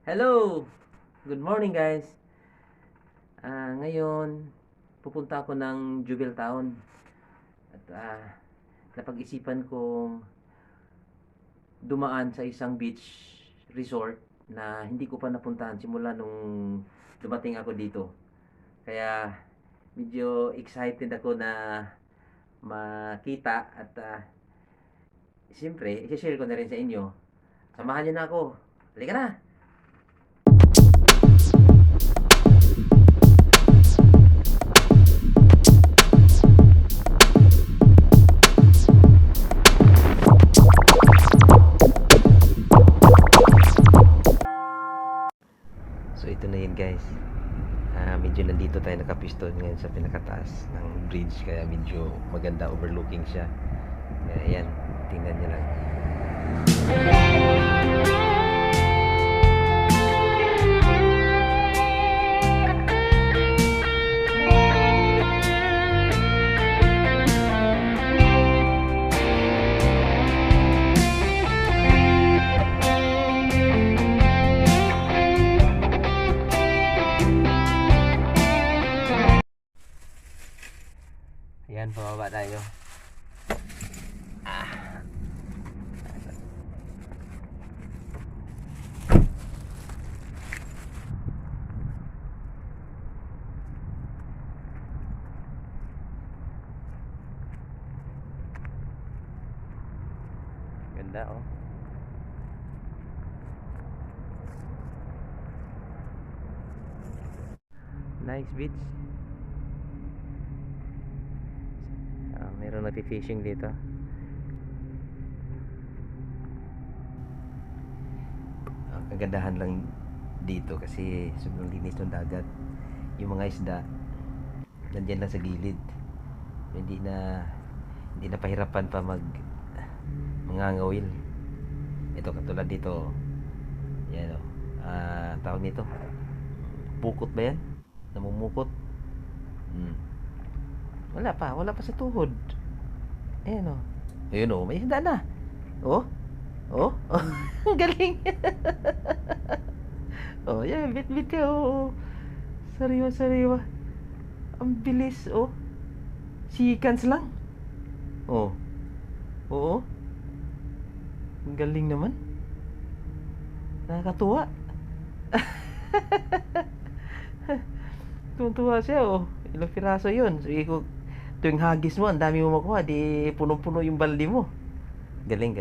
Hello! Good morning guys. Ngayon, pupunta ako ng Jubel Town. At napag-isipan kong dumaan sa isang beach resort na hindi ko pa napuntahan simula nung dumating ako dito. Kaya medyo excited ako na makita at siyempre, i-share ko na rin sa inyo. Samahan niyo na ako. Halika na! So ito na yun guys. Medyo nandito tayo nakapiston ngayon sa pinakataas ng bridge, kaya medyo maganda, overlooking siya. Kaya ayan, tingnan nyo lang. Ayan, pababa tayo. Ganda oh. Nice beach. Meron nagpi-fishing dito. Ang kagandahan lang dito kasi sobrang linis ng dagat. Yung mga isda nandiyan lang sa gilid. Hindi na pahirapan pa mangangawil. Ito katulad dito. Yan oh. Tawag nito. Pukot ba yan? Namumukot. Wala pa sa tuhod. Ayan o. Ayun o, may isda na. Oh. Ang galing. Yan, bit-bit ka. Sariwa. Ang bilis, Seconds lang. Oo. Ang galing naman. Nakakatuwa. Tuwa siya, Ilang piraso yun. Sige ko, tuwing hagis mo, ang dami mo makuha, di punong-puno yung balde mo. Galing.